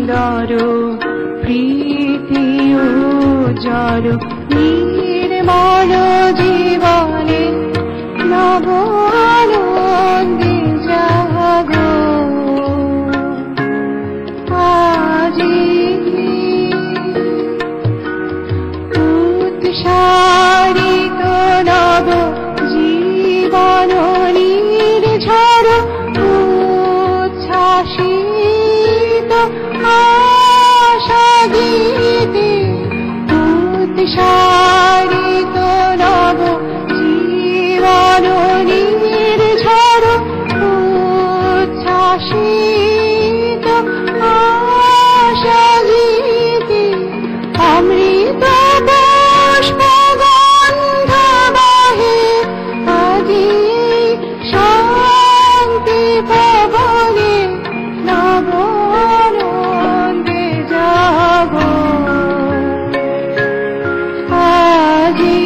সুন্দর প্রীতি উজ্জ্বল নির্মল জীবনে নব আনন্দে জাগো আজি উৎসারিত নব জীবন নির্ঝর উচ্ছ্বাসিত আশা গীতে উৎসারিত নব জীবন নির্ঝর উচ্ছ্বাসিত আশা গীতে অমৃত পুষ্প গন্ধ বাহে আজি শান্তি পবনে নব আনন্দে জাগো আজি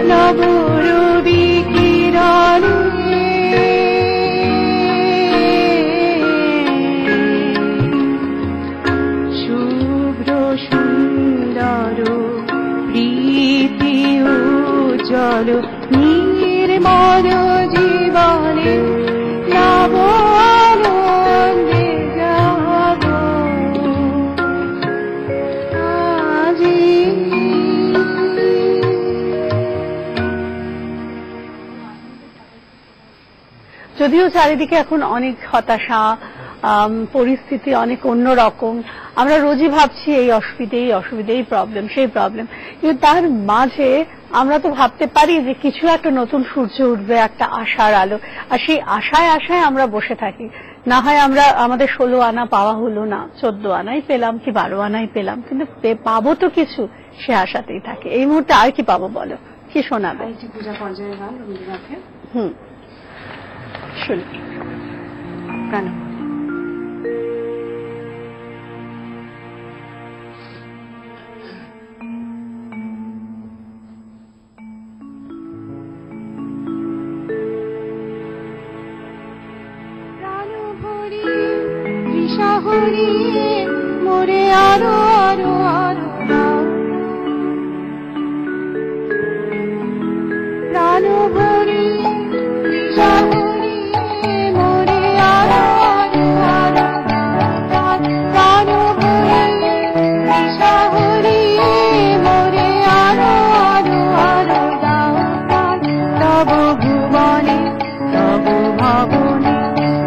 নব রবি কিরণে শুভ্র সুন্দর প্রীতি উজ্জ্বল নির্মল জীবনে নব আনন্দে জাগো আজি। যদিও চারিদিকে এখন অনেক হতাশা, পরিস্থিতি অনেক অন্যরকম, আমরা রোজই ভাবছি এই অসুবিধে এই প্রবলেম সেই প্রবলেম, কিন্তু তার মাঝে আমরা তো ভাবতে পারি যে কিছু একটা নতুন সূর্য উঠবে, একটা আশার আলো, আর সেই আশায় আমরা বসে থাকি। না হয় আমরা আমাদের 16 আনা পাওয়া হলো না, 14 আনাই পেলাম কি 12 আনাই পেলাম, কিন্তু পাবো তো কিছু, সে আশাতেই থাকে। এই মুহূর্তে আর কি পাবো বলো, কি শোনাবে? পূজা পর্যায়ের গান রবীন্দ্রনাথের। শুনি গান। দিশাহরি মোরে আরো আরো আরো প্রাণ ভরি দিশাহরি মোরে আরো আরো আরো প্রাণ ভরি দিশাহরি মোরে আরো আরো আরো তব ভুবনে তব ভবনে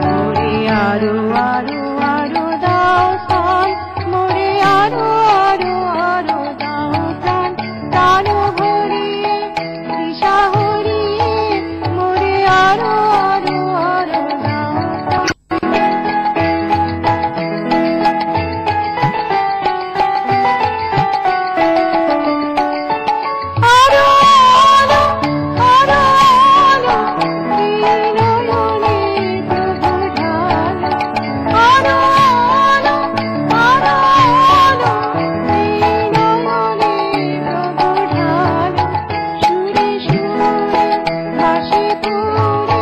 মোরে আরো আরো আরো দাও স্থান, মোরে আরো আরো আরো দাও প্রাণ, প্রাণ ভরিয়ে দিশা হরিয়ে মোরে আরো আরো আরো দাও আরো আলো আরো আলো নয়নে প্রভু ঢালো আরো আলো আরো আলো নয়নে প্রভু ঢালো সুরে সুরে হাসি পুরে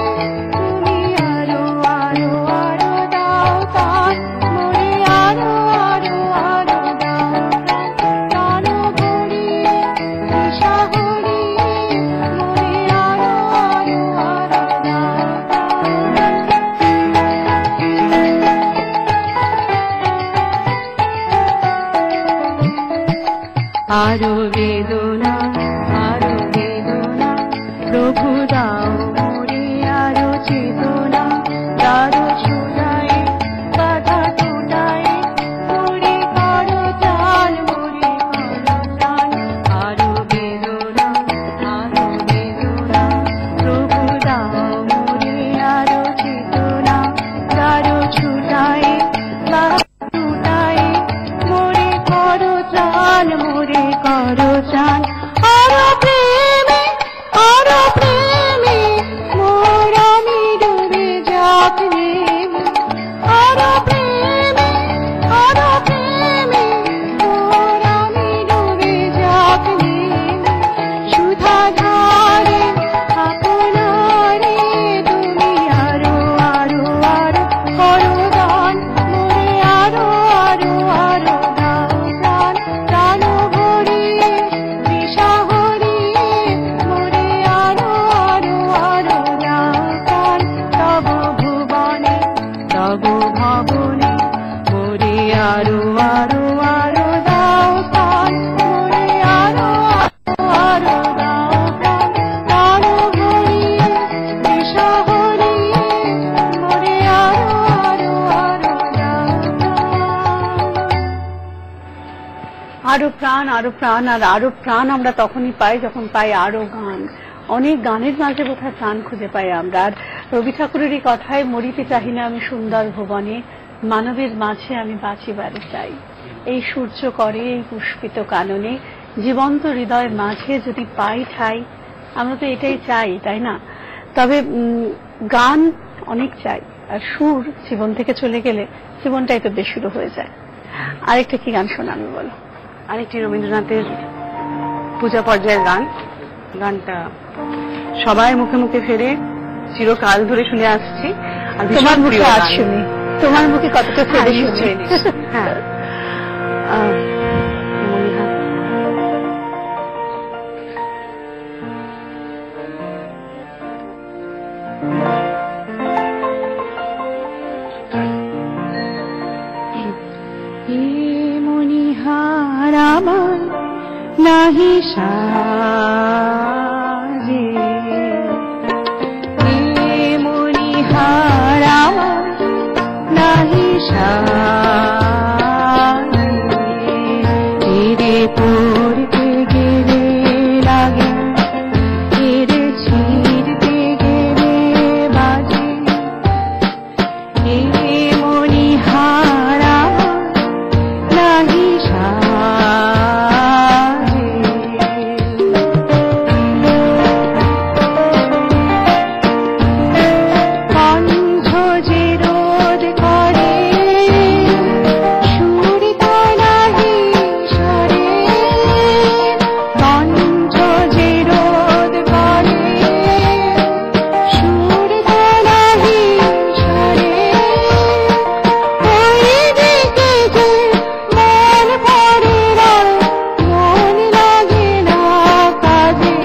তুমি আরো আরো আরো দাও তান, মোরে আরো আরো আরো দাও প্রাণ ভরিয়ে দিশা হরিয়ে মোরে আরো আরো আরো দাও আরো বেদনা প্রভু দাও মোরে আরো চেতনা, আরো ছোটায় বাধা টুটায় মোরে করো প্রাণ, মোরে করো প্রাণ। আরো বেদনা প্রভু দাও মোরে আরো চেতনা, আরো ছোটায় বাধা টুটায় মোরে করো প্রাণ, মোরে করো প্রাণ। আরো প্রেমে ভাবনা মোরে আরো আরো আরো দাও প্রাণ মোরে আরো আরো দাও প্রাণ আরো ভরিয়ে দিশা হরিয়ে মোরে আরো আরো আরো দাও আরো প্রাণ আরো প্রাণ। আর আরো প্রাণ আমরা তখনই পাই যখন পাই আরো গান। অনেক গানের মাঝে বোধহয় প্রাণ খুঁজে পাই আমরা। আর রবি ঠাকুরেরই কথায় মরিতে চাহি না আমি সুন্দর ভুবনে মানবের মাঝে আমি বাঁচিবারে চাই। এই সূর্য করে এই পুষ্পিত কাননে জীবন্ত হৃদয়ের মাঝে যদি পাই ঠাই, আমরা তো এটাই চাই, তাই না? তবে গান অনেক চাই, আর সুর জীবন থেকে চলে গেলে জীবনটাই তো বেসুরো হয়ে যায়। আরেকটা কি গান শোনাবে বলো? আরেকটি রবীন্দ্রনাথের পূজা পর্যায়ের গান। গানটা সবাই মুখে মুখে ফেরে চিরকাল ধরে শুনে আসছি। আর তোমার মুখে আজ শুনি, তোমার মুখে কতটা ফেরে শুনি। হ্যাঁ, মনিহার আমার নাহি সাজে, মনিহার আমার নাহি সাজে, এরে পড়তে গেলে লাগে, এরে ছিঁড়তে গেলে বাজে, মনিহার আমার নাহি সাজে। কণ্ঠ যে রোধ করে সুর তো নাহি সরে, কণ্ঠ যে রোধ করে সুর তো নাহি সরে, ওই দিকে যে মন পড়ে না মন লাগে না কাজে,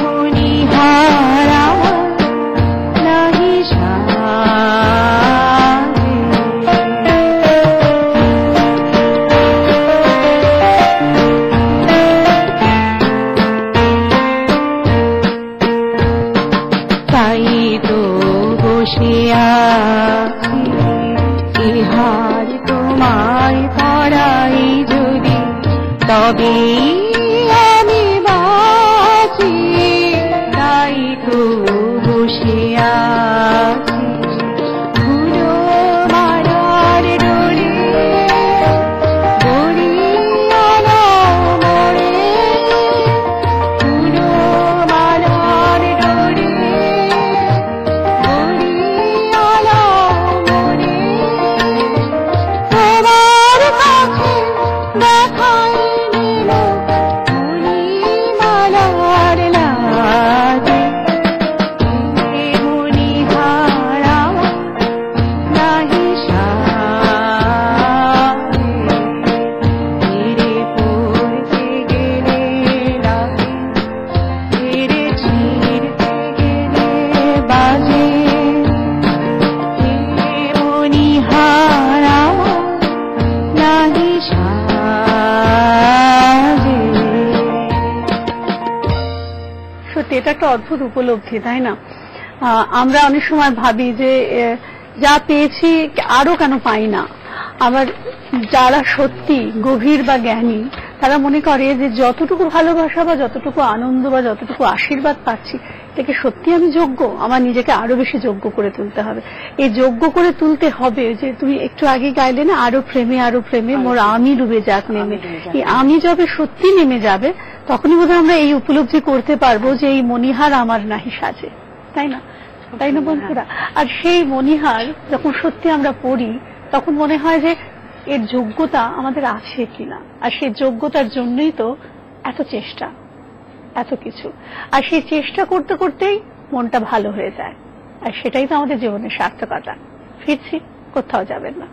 মনিহার আমার নাহি সাজে। তাই তো বসে আছি, ইহার তোমায় পড়াই যদি, তবে আমি বাঁচি। তাই তো বসে আছি, ধুলো মারার ডোরে গড়িয়ালো মোরে, ধুলো মারার ডোরে গড়িয়ালো মোরে, তোমার কাছে দেখাই নিল মণিমালার লাজে, মনিহার আমার নাহি সাজে, এরে পড়তে গেলে লাগে, এরে ছিঁড়তে গেলে বাজে, মনিহার আমার নাহি সাজে। সত্যি এটা একটা অদ্ভুত উপলব্ধি, তাই না? আমরা অনেক সময় ভাবি যে যা পেয়েছি আরো কেন পাই না। আবার যারা সত্যি গভীর বা জ্ঞানী তারা মনে করে যে যতটুকু ভালোবাসা বা যতটুকু আনন্দ বা যতটুকু আশীর্বাদ পাচ্ছি এটাকে সত্যি আমি যোগ্য, আমার নিজেকে আরো বেশি যোগ্য করে তুলতে হবে। এই যোগ্য করে তুলতে হবে, যে তুমি একটু আগে গাইলে না, আরো প্রেমে মোর আমি ডুবে যাক নেমে। এই আমি যবে সত্যি নেমে যাবে তখনই বোধহয় আমরা এই উপলব্ধি করতে পারবো যে এই মনিহার আমার নাহি সাজে, তাই না? তাই না বন্ধুরা? আর সেই মনিহার যখন সত্যি আমরা পড়ি তখন মনে হয় যে এর যোগ্যতা আমাদের আছে কিনা। আর সেই যোগ্যতার জন্যই তো এত চেষ্টা, এত কিছু। আর সেই চেষ্টা করতে করতেই মনটা ভালো হয়ে যায়, আর সেটাই তো আমাদের জীবনের সার্থকতা। ফিরছি, কোথাও যাবেন না।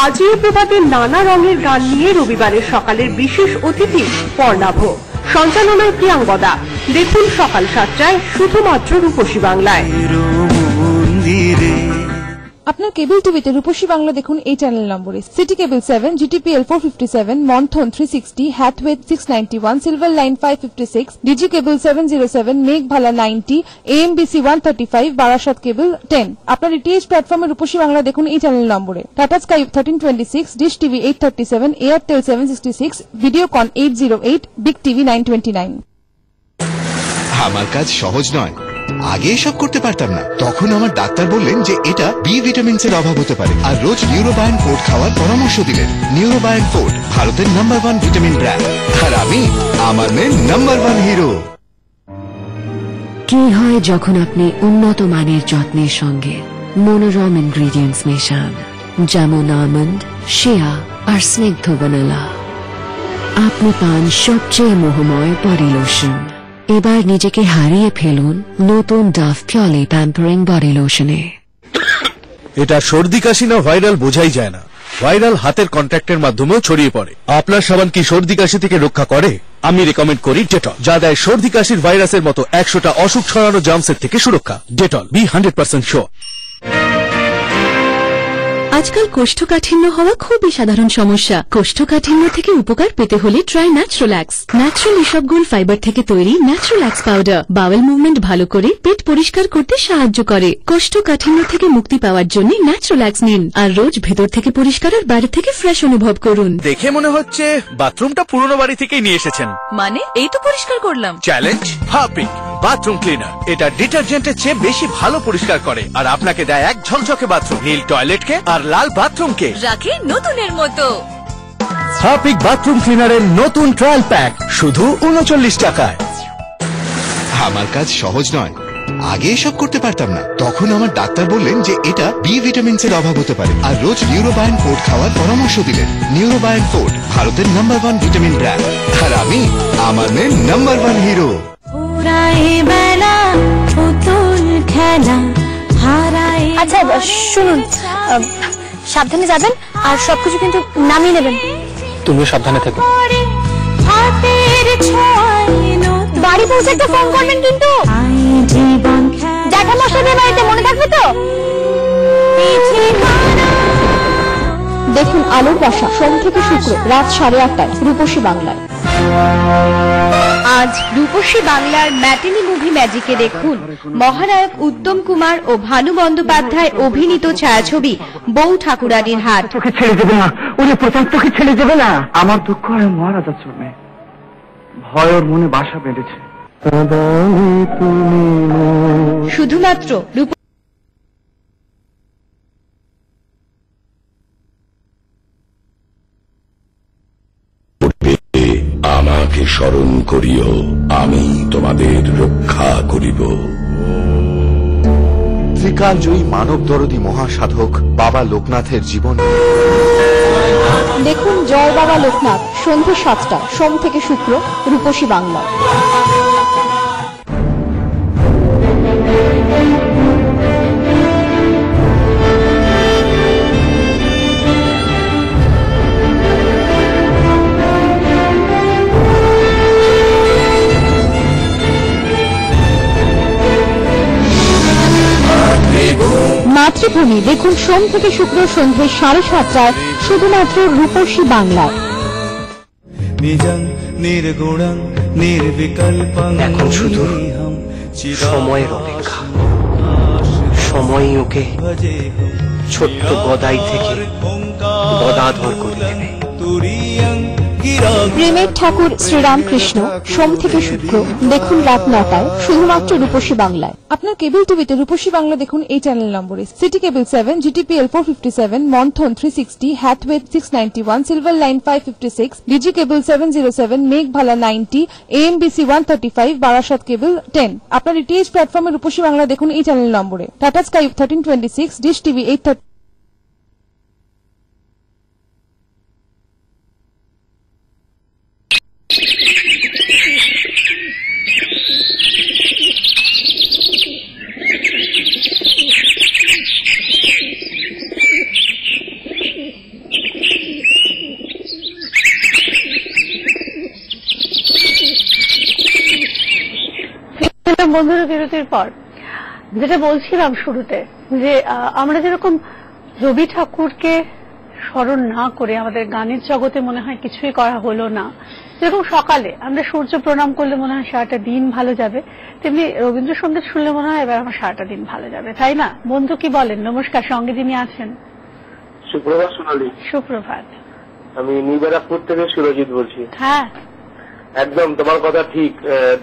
আজিয়ে প্রভাতে নানা রঙের গান নিয়ে রবিবারের সকালের বিশেষ অতিথি পর্ণাভ, সঞ্চালনায় প্রিয়াঙ্গদা। দেখুন সকাল 7টায় শুধুমাত্র রূপসী বাংলায়। আপনার কেবল টিভিতে রূপসী বাংলা দেখুন এই চ্যানেল নম্বরে: সিটি কেবল 7, GTPL 457, মন্থন 360, হ্যাথওয়ে 691, সিলভার লাইন 556, ডিজি কেবল 707, মেঘভালা 90, AMBC 135, বারাসাত কেবল 10। আপনার ডিটিএইচ প্ল্যাটফর্মে রূপসী বাংলা দেখুন এই চ্যানেল নম্বরে: tata sky 1326, dish TV 837, Airtel 766, Videocon 808, big TV 929। আমার কাজ সহজ নয়, আগে এসব করতে পারতাম না। তখন আমার ডাক্তার বললেন যে এটা বি ভিটামিনস এর অভাব হতে পারে, আর রোজ নিউরোবায়ন ফোর্ট খাওয়ার পরামর্শ দিলেন। নিউরোবায়ন ফোর্ট ভারতের নাম্বার 1 ভিটামিন ব্র্যান্ড, আর আমি আমার মেয়ে নাম্বার 1 হিরো। কি হয় যখন আপনি উন্নত মানের যত্নের সঙ্গে মনোরম ইনগ্রিডিয়েন্টস মেশান, যেমন আমন্ড, শিয়া আর স্নিগ্ধ ভ্যানিলা। আপনি পান সবচেয়ে মোহময় বডি লোশন। এবার নিজেকে হারিয়ে ফেলুন নতুন ডাভ পিওরলি প্যাম্পারিং বডি লোশনে। এটা সর্দি কাশি না ভাইরাল বোঝাই যায় না। ভাইরাল হাতের কন্ট্যাক্টের মাধ্যমেও ছড়িয়ে পড়ে। আপনার সাবান কি সর্দি কাশি থেকে রক্ষা করে? আমি রেকমেন্ড করি ডেটল, যা দেয় সর্দি কাশির ভাইরাসের মতো 100টা অসুখ ছড়ানো জার্মসের থেকে সুরক্ষা। Dettol, be 100% sure. আজকাল কোষ্ঠকাঠিন্য হওয়া খুবই সাধারণ সমস্যা। কোষ্ঠকাঠিন্য থেকে উপকার পেতে হলে ট্রাই ন্যাচুরাল্যাক্স। ন্যাচুরাল ইসবগুল ফাইবার থেকে তৈরি ন্যাচুরাল্যাক্স পাউডার বাওয়েল মুভমেন্ট ভালো করে পেট পরিষ্কার করতে সাহায্য করে। কোষ্ঠকাঠিন্য থেকে মুক্তি পাওয়ার জন্য ন্যাচুরাল্যাক্স নিন, আর রোজ ভেতর থেকে পরিষ্কার আর বাইরে থেকে ফ্রেশ অনুভব করুন। দেখে মনে হচ্ছে বাথরুমটা পুরনো বাড়ি থেকেই নিয়ে এসেছেন। মানে এই তো পরিষ্কার করলাম। Challenge Harpic bathroom cleaner. এটা ডিটারজেন্টের চেয়ে বেশি ভালো পরিষ্কার করে, আর আপনাকে দেয় এক ঝকঝকে বাথরুম, নীল টয়লেটকে আর লাল বাথরুমকে রাখে নতুনের মতো। হারপিক বাথরুম ক্লিনারের নতুন ট্রায়াল প্যাক শুধু 39 টাকায়। আমার কাজ সহজ নয়, আগে এসব করতে পারতাম না। তখন আমার ডাক্তার বললেন যে এটা বি ভিটামিনস এর অভাব হতে পারে, আর রোজ নিউরোবায়ন ফোর্ট খাওয়ার পরামর্শ দিলেন। নিউরোবায়ন ফোর্ট ভারতের নাম্বার 1 ভিটামিন ব্র্যান্ড, আর আমি আমার মেয়ে নাম্বার 1 হিরো। আচ্ছা শুনুন, সাবধানে যাবেন আর সবকিছু কিন্তু নামিয়ে নেবেন। তুমিও সাবধানে থেকো। বাড়ি পৌঁছে একটা ফোন করবেন কিন্তু। জ্যাঠামশাইদের বাড়িতে, মনে থাকবে তো? দেখুন আলোর বাসা সোম থেকে শুক্র রাত 8:30টায় রূপসী বাংলায়। আজ রূপসী বাংলার ম্যাটিনি মুভি ম্যাজিকে দেখুন মহানায়ক উত্তম কুমার ও ভানু বন্দ্যোপাধ্যায় অভিনীত ছায়াছবি বউ ঠাকুরানীর হাট। তোকে ছেড়ে দেবে না, ওরে প্রচার তোকে ছেড়ে দেবে না। আমার দুঃখ আর মহারাজ চলবে, ভয় ওর মনে বাসা বেঁধেছে। শুধুমাত্র আমাকে স্মরণ করিও, আমি তোমাদের রক্ষা করিব। ত্রিকালজয়ী মানব দরদী মহাসাধক বাবা লোকনাথের জীবন। দেখুন জয় বাবা লোকনাথ সন্ধ্যে 7টা সোম থেকে শুক্র রূপসী বাংলা। মাতৃভূমি দেখুন সোম থেকে শুক্র সন্ধ্যে 7:30টায় শুধুমাত্র রূপসী বাংলায়। এখন শুধু সময়ের অপেক্ষা। সময়ই ওকে ছোট্ট গদাই থেকে গদাধর করে দেবে। প্রেমের ঠাকুর শ্রীরামকৃষ্ণ সোম থেকে শুক্র দেখুন রাত 9টায় শুধুমাত্র রূপসী বাংলায়। আপনার কেবল টিভিতে রূপসী বাংলা দেখুন এই চ্যানেল নম্বরে: সিটি কেবল 7, GTPL 457, মন্থন 360, হ্যাথওয়ে 691, সিলভার লাইন 556, ডিজি কেবল 707, মেঘভালা 90, AMBC 135, বারাসাত কেবল 10। আপনার ডিটিএইচ প্ল্যাটফর্মে রূপসী বাংলা দেখুন এই চ্যানেল নম্বরে: টাটা স্কাই 1326, ডিশ টিভি 830। ফিরলাম বন্ধুরা বিরতির পর। যেটা বলছিলাম শুরুতে যে আমরা যেরকম রবি ঠাকুরকে স্মরণ না করে আমাদের গানের জগতে মনে হয় কিছুই করা হলো না, যেরকম সকালে আমরা সূর্য প্রণাম করলে মনে হয় সারাটা দিন ভালো যাবে, তেমনি রবীন্দ্রসঙ্গীত শুনলে মনে হয় এবার আমার সারাটা দিন ভালো যাবে, তাই না? বন্ধু কি বলেন? নমস্কার, সঙ্গে যিনি আছেন। সুপ্রভাত সোনালী। সুপ্রভাত। আমি নিবারাকপুর থেকে সুরজিৎ বলছি। হ্যাঁ, একদম তোমার কথা ঠিক।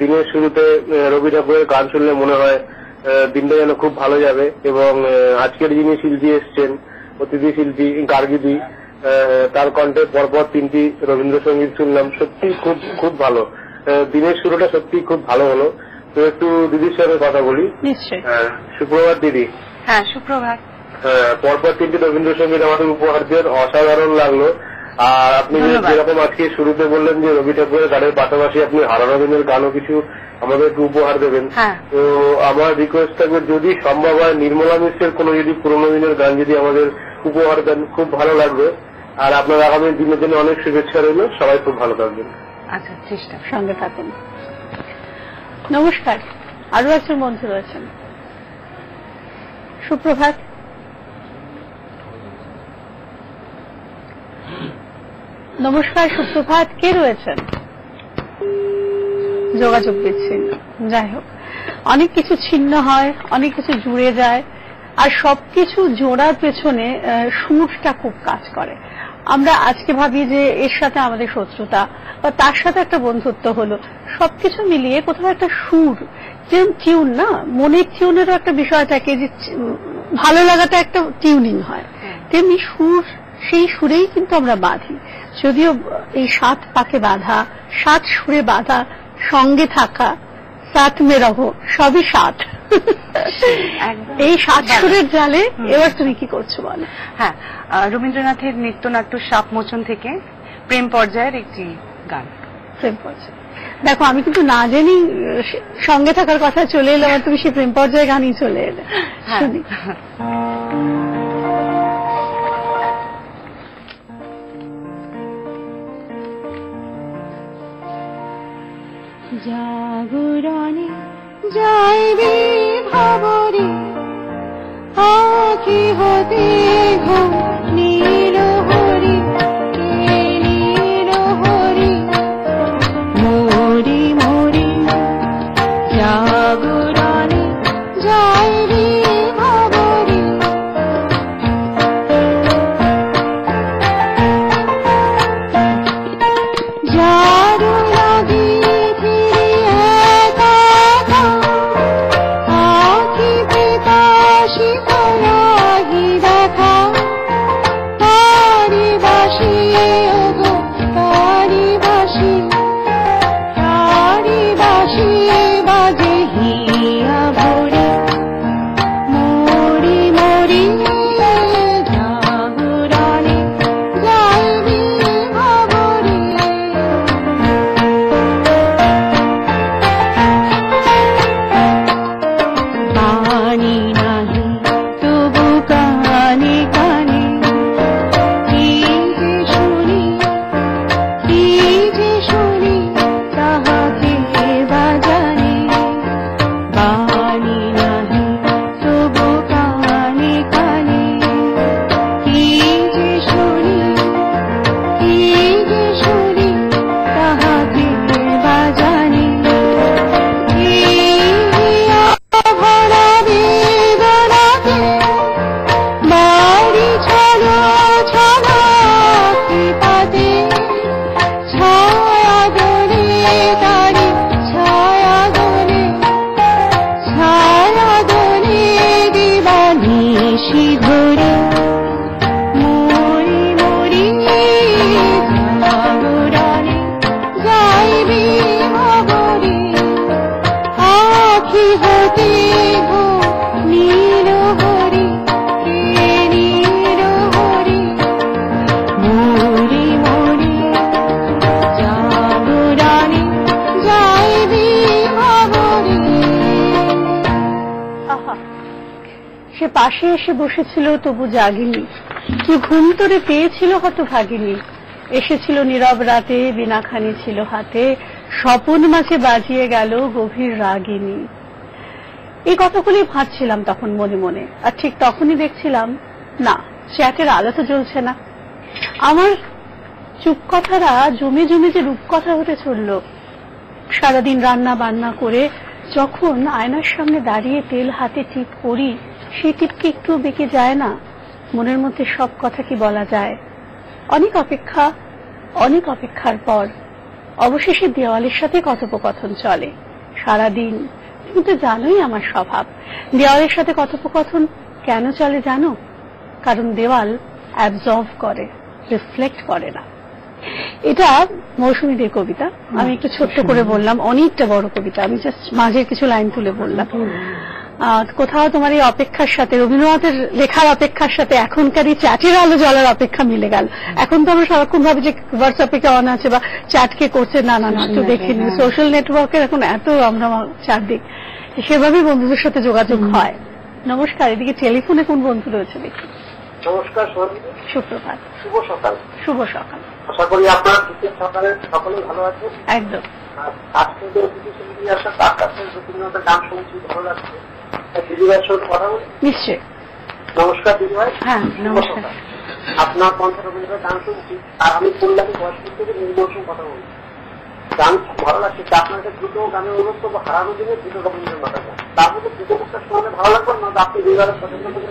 দিনের শুরুতে রবি ঠাকুরের গান শুনলে মনে হয় দিনটা যেন খুব ভালো যাবে। এবং আজকের যিনি শিল্পী এসছেন, অতিথি শিল্পী গার্গীদি, তার কণ্ঠে পরপর 3টি রবীন্দ্রসঙ্গীত শুনলাম, সত্যি খুব খুব ভালো। দিনের শুরুটা সত্যি খুব ভালো হলো। তো একটু দিদির সঙ্গে কথা বলি। নিশ্চয়ই। সুপ্রভাত দিদি। হ্যাঁ, সুপ্রভাত। পরপর 3টি রবীন্দ্রসঙ্গীত আমাদের উপহার দেন, অসাধারণ লাগলো। আর আপনি যেরকম আজকে শুরুতে বললেন যে রবি ঠাকুরের গানের পাশাপাশি আপনি হারানো দিনের গানও কিছু আমাদের একটু উপহার দেবেন, তো আমার রিকোয়েস্ট থাকবে যদি সম্ভব হয় নির্মলা মিশ্রের কোনো যদি পুরোনো দিনের গান যদি আমাদের উপহার দেন খুব ভালো লাগবে। আর আপনার আগামী দিনের জন্য অনেক শুভেচ্ছা রইল। সবাই খুব ভালো থাকবেন। আচ্ছা, চেষ্টা সঙ্গে থাকুন। নমস্কার, আরো একজন বন্ধু রয়েছেন। সুপ্রভাত। নমস্কার, সুপ্রভাত। কে রয়েছেন? যোগাযোগ বিচ্ছিন্ন। যাই হোক, অনেক কিছু ছিন্ন হয়, অনেক কিছু জুড়ে যায়, আর সবকিছু জোড়ার পেছনে সুরটা খুব কাজ করে। আমরা আজকে ভাবি যে এর সাথে আমাদের শত্রুতা বা তার সাথে একটা বন্ধুত্ব হলো, সবকিছু মিলিয়ে কোথাও একটা সুর, যে টিউন না, মনের টিউনেরও একটা বিষয় থাকে যে ভালো লাগাটা একটা টিউনিং হয়, তেমনি সুর, সেই সুরেই কিন্তু আমরা বাঁধি। যদিও এই 7 পাকে বাঁধা, 7 সুরে বাঁধা, সঙ্গে থাকা, সাথ মে রহো, সবই 7। এই 7 সুরের জালে এবার তুমি কি করছো বলো? হ্যাঁ, রবীন্দ্রনাথের নৃত্যনাট্য সাপমোচন থেকে প্রেম পর্যায়ের একটি গান। প্রেম পর্যায়। দেখো, আমি কিন্তু না জানি সঙ্গে থাকার কথা চলে এলো, আর তুমি সেই প্রেম পর্যায়ে গানই চলে এলে। শুনি। জাগরণে যাইবে ভাবরে, আখি হতে ঘুম নীল হরি, নীল হরি, মরি মরি জাগরণে যাইবে ভাবরে। যারু লাগি পাশে এসে বসেছিল তবু জাগিনি, কি ঘুম তোরে পেয়েছিল হতভাগিনী, এসেছিল নীরব রাতে বিনাখানি ছিল হাতে, স্বপন মাঝে বাজিয়ে গেল গভীর রাগিনী। এই কথাগুলি ভাবছিলাম তখন মনে মনে, আর ঠিক তখনই দেখছিলাম না, চ্যাটের আলো তো জ্বলছে না। আমার চুপ কথারা জমে জমে যে রূপকথা হতে চলল। সারাদিন রান্না বান্না করে যখন আয়নার সামনে দাঁড়িয়ে তেল হাতে টিপ করি, সেই টিপকে একটু বেঁকে যায় না। মনের মধ্যে সব কথা কি বলা যায়? অনেক অপেক্ষার পর অবশেষে দেওয়ালের সাথে কথোপকথন চলে সারাদিন। কিন্তু জানোই আমার স্বভাব, দেওয়ালের সাথে কথোপকথন কেন চলে জানো? কারণ দেওয়াল অ্যাবজর্ভ করে, রিফ্লেক্ট করে না। এটা মৌসুমীদের কবিতা, আমি একটু ছোট্ট করে বললাম, অনেকটা বড় কবিতা, আমি জাস্ট মাঝের কিছু লাইন তুলে বললাম। কোথাও তোমার এই অপেক্ষার সাথে, রবীন্দ্রনাথের লেখার অপেক্ষার সাথে এখনকার এই চ্যাটের আলো জ্বলার অপেক্ষা মিলে গেল। এখন তো আমরা সারাক্ষণ ভাবি যে হোয়াটসঅ্যাপে কে অন আছে বা চ্যাট কে করছে, না না না, একটু দেখে নিই। সোশ্যাল নেটওয়ার্কের এখন এত আমরা চারদিক, সেভাবেই বন্ধুদের সাথে যোগাযোগ হয়। নমস্কার, এদিকে টেলিফোনে কোন বন্ধু রয়েছে দেখি। নমস্কার, সুপ্রভাত, শুভ সকাল। শুভ সকাল। আশা করি আপনার সকালে সকলেই ভালো আছে। একদম। আজকে যে অতিথি সঙ্গী আসা, তার কাছে রবীন্দ্রনাথের গান শুনছি, ভালো লাগছে। দিদিভাইয়ের সঙ্গে কথা বলি। নিশ্চয়। নমস্কার দিদিভাই। হ্যাঁ নমস্কার। আপনার কণ্ঠ রবীন্দ্রনাথের গান শুনছি, আর আমি কল্যাণী বয়স্ক থেকে নির্মল সঙ্গে কথা বলছি। গান ভালো লাগছে। আপনাকে দুটো গানের অনুরোধ করবো, হারানো দিনে দুটো রবীন্দ্রনাথের গান। তার মধ্যে দুটো একটা শুনলে ভালো লাগবে না, আপনি দুইবারের পছন্দ করে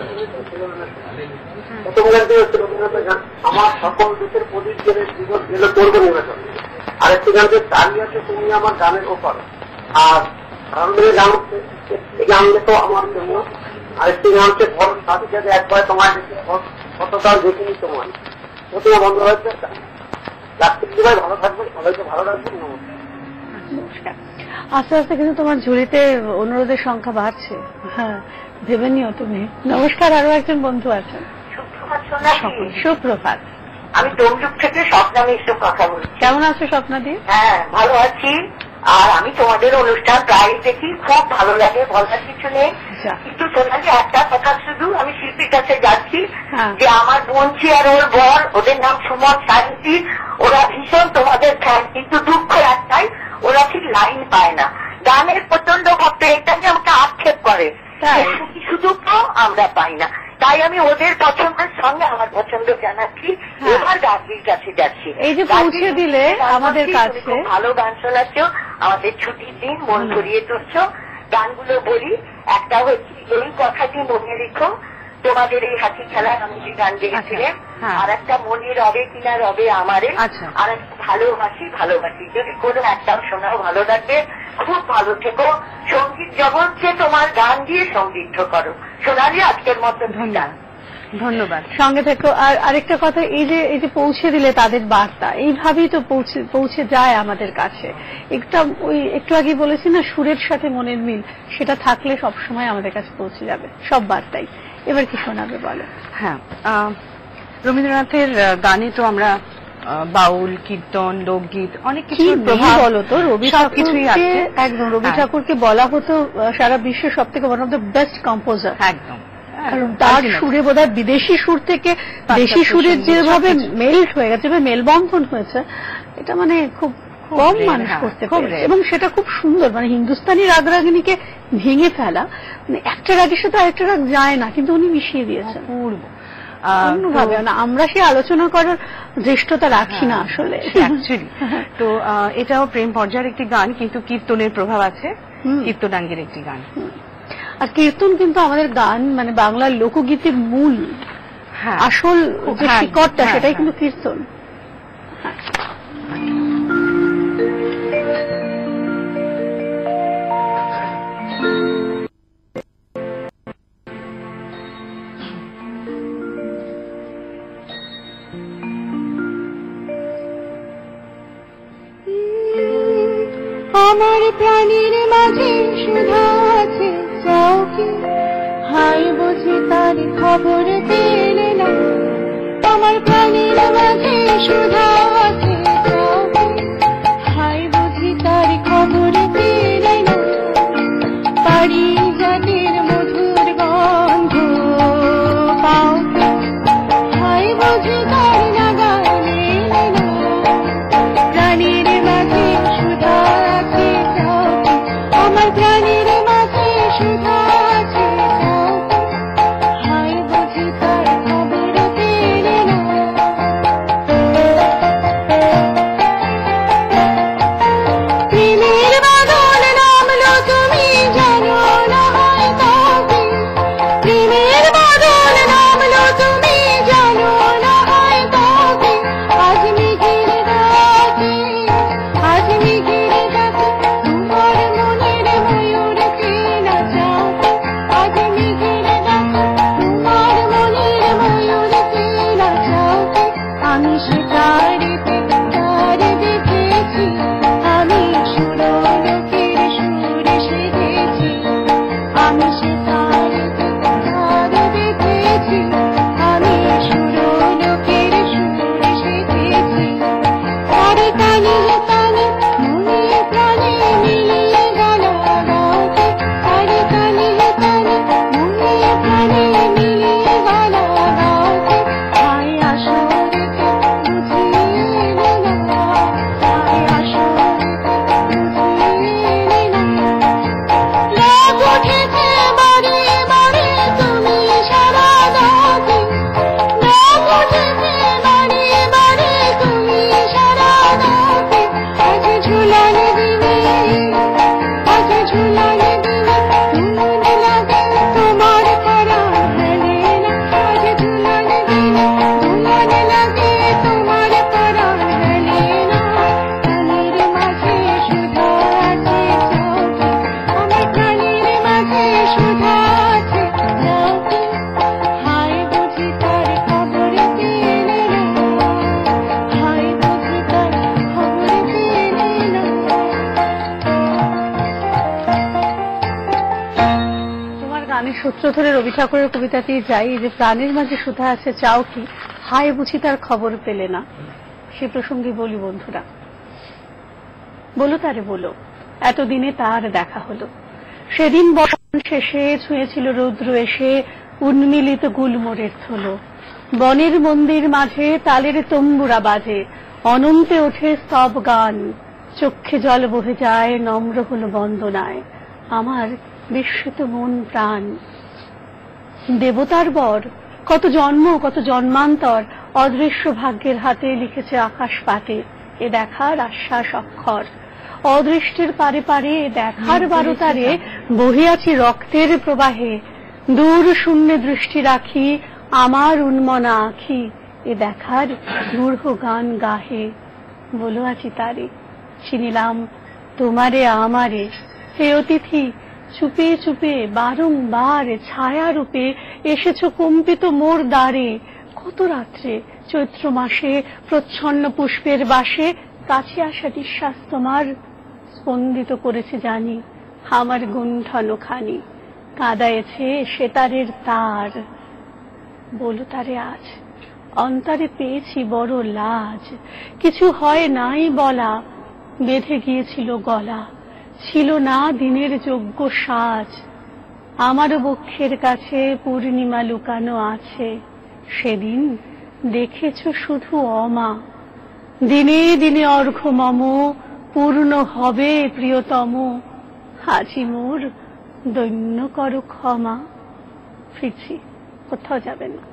প্রথম গানটি হচ্ছে রবীন্দ্রনাথের গান, আমার সকল দেশের প্রদীপ জেলে জীবন জেলে করবো নির্বাচন। আরেকটি গানকে দাঁড়িয়ে আছে তুমি আমার গানের ওপর। আর আনন্দের গান হচ্ছে গান দেখো আমার জন্য। আরেকটি গান হচ্ছে ভরত সাথী সাথে একবার তোমার দেখে কতকাল দেখিনি তোমার। প্রথমে বন্ধ হয়েছে। রাত্রি ভাই ভালো থাকবেন, সবাইকে ভালো রাখবেন। নমস্কার। আস্তে আস্তে কিন্তু তোমার ঝুলিতে অনুরোধের সংখ্যা বাড়ছে। হ্যাঁ, ভেবে নিও তুমি। নমস্কার, আরো একজন বন্ধু আছেন। সুপ্রভাত। আমি তমলুক থেকে স্বপ্না মিশ্র কথা বলছি। কেমন আছো স্বপ্নাদি? হ্যাঁ ভালো আছি। আর আমি তোমাদের অনুষ্ঠান প্রায় দেখি, খুব ভালো লাগে, বলার কিছু নেই। কিন্তু সোনালি একটা কথা, শুধু আমি শিল্পীর কাছে যাচ্ছি যে আমার বোনছি আর ওর বর, ওদের নাম সুমন সায়ন্তী, ওরা ভীষণ তোমাদের ফ্যান। কিন্তু দুঃখ একটাই, ওরা ঠিক লাইন পায় না। গানের প্রচন্ড ভক্ত, এটাকে আমাকে আক্ষেপ করে, শুধু আমরা পাই না। তাই আমি ওদের পছন্দের সঙ্গে আমার পছন্দ জানাচ্ছি। এবার গান্ধীর কাছে যাচ্ছি। এই যে পৌঁছে দিলে আমাদের কাছে, ভালো গান শোনাচ্ছ, আমাদের ছুটির দিন মন করিয়ে তুলছ। গানগুলো বলি, একটা হচ্ছে এই কথাটি মনে রেখো, তোমাদের এই হাসি খেলায় আমি যে গান গেয়েছিলেন। আর একটা মনে রবে কিনা রবে আমারে, আর একটা ভালোবাসি ভালোবাসি। যদি কোনো একটাও শোনাও ভালো লাগবে। খুব ভালো থেকো। সঙ্গীত জগৎকে তোমার গান দিয়ে সমৃদ্ধ করো। সোনালি, আজকের মতো ধন্যবাদ। সঙ্গে থেকো। আর আরেকটা কথা, এই যে পৌঁছে দিলে তাদের বার্তা, এইভাবেই তো পৌঁছে যায় আমাদের কাছে। একটু আগে বলেছি না, সুরের সাথে মনের মিল, সেটা থাকলে সবসময় আমাদের কাছে পৌঁছে যাবে সব বার্তাই। এবার কি শোনাবে বলো? হ্যাঁ, রবীন্দ্রনাথের গানে তো আমরা বাউল, কীর্তন, লোকগীত অনেক কিছু প্রভাব বলো তো। রবি ঠাকুরকে একদম, রবি ঠাকুরকে বলা হতো সারা বিশ্বের সব থেকে one of the best composer. একদম। কারণ তার সুরে বোধহয় বিদেশি সুর থেকে দেশি সুরের যেভাবে মেল্ট হয়ে গেছে, মেলবন্ধন হয়েছে, এটা মানে খুব কম মানুষ করতে পারে। এবং সেটা খুব সুন্দর, মানে হিন্দুস্তানি রাগরাগিনীকে ভেঙে ফেলা, মানে একটা রাগের সাথে আরেকটা রাগ যায় না, কিন্তু উনি মিশিয়ে দিয়েছেন পূর্ব অন্যভাবে। আমরা সেই আলোচনা করার দৃষ্টতা রাখি না আসলে। তো এটাও প্রেম পর্যায়ের একটি গান, কিন্তু কীর্তনের প্রভাব আছে, কীর্তনাঙ্গের একটি গান। আর কীর্তন কিন্তু আমাদের গান, মানে বাংলার লোকগীতের মূল, আসল যে শিকড়টা, সেটাই কিন্তু কীর্তন। আমার প্রাণীর মাঝে সুধা আছে, চাও কি হাই বুঝি তার খবর পেলে না। আমার প্রাণীর মাঝে সুধা আছে, চাও কি হাই বুঝি তার খবর পেলে না। পারি জাতির মধুর গন্ধ পাও, হাই বুঝি তার লাগা মেলে না। প্রাণীর মাঝে সুধা আছে, চাও কি আমার প্রাণীর মাঝে সুধা গানের সূত্র ধরে রবি ঠাকুরের কবিতাতেই যাই, যে প্রাণের মাঝে সুধা আছে চাও কি, হায় বুঝি তার খবর পেলে না। সে প্রসঙ্গে বলি বন্ধুরা, বলো তারে বলো, এতদিনে তার দেখা হলো। সেদিন বসন শেষে ছুঁয়েছিল রৌদ্র এসে উন্মিলিত গুলমোড়ের থলো। বনের মন্দির মাঝে তালের তম্বুরা বাজে, অনন্তে ওঠে স্তব গান, চক্ষে জল বহে যায় নম্র হলো বন্দনায় আমার বিস্মিত মন প্রাণ। দেবতার বর কত জন্ম কত জন্মান্তর অদৃশ্য ভাগ্যের হাতে লিখেছে আকাশ পাতে, এ দেখার আশ্বাস অক্ষর। অদৃষ্টের পারে পারে দেখার বারতারে বহিয়াছি রক্তের প্রবাহে, দূর শূন্যে দৃষ্টি রাখি আমার উন্মনা আখি, এ দেখার মূঢ় গান গাহে। বলো আছি তারে, চিনিলাম তোমারে আমারে, হে অতিথি চুপে চুপে বারংবার ছায়া রূপে এসেছো কম্পিত মোর দ্বারে। কত রাত্রে চৈত্র মাসে প্রচ্ছন্ন পুষ্পের বাসে কাছে আসা নিঃশ্বাস তোমার স্পন্দিত করেছে জানি আমার গুণ্ঠন খানি, কাঁদায়েছে সেতারের তার। বলো তারে আজ অন্তরে পেয়েছি বড় লাজ, কিছু হয় নাই বলা, বেঁধে গিয়েছিল গলা, ছিল না দিনের যোগ্য সাজ। আমার বক্ষের কাছে পূর্ণিমা লুকানো আছে, সেদিন দেখেছ শুধু অমা। দিনে দিনে অর্ঘ্য মম পূর্ণ হবে প্রিয়তম, আজি মোর দৈন্য করো ক্ষমা। ফিরছি, কোথাও যাবেন না।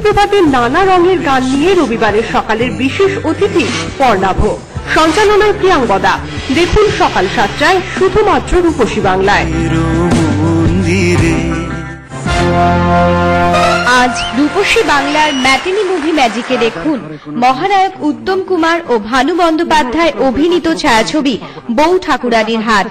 প্রভাতে নানা রঙের গান নিয়ে রবিবারের সকালের বিশেষ অতিথি পর্ণাভ, সঞ্চালনায় প্রিয়াঙ্গদা। দেখুন সকাল 7টায় শুধুমাত্র রূপসী বাংলায়। আজ রূপসী বাংলার ম্যাটিনি মুভি ম্যাজিকে দেখুন মহানায়ক উত্তম কুমার ও ভানু বন্দ্যোপাধ্যায় অভিনীত ছায়াছবি বউ ঠাকুরানীর হাট।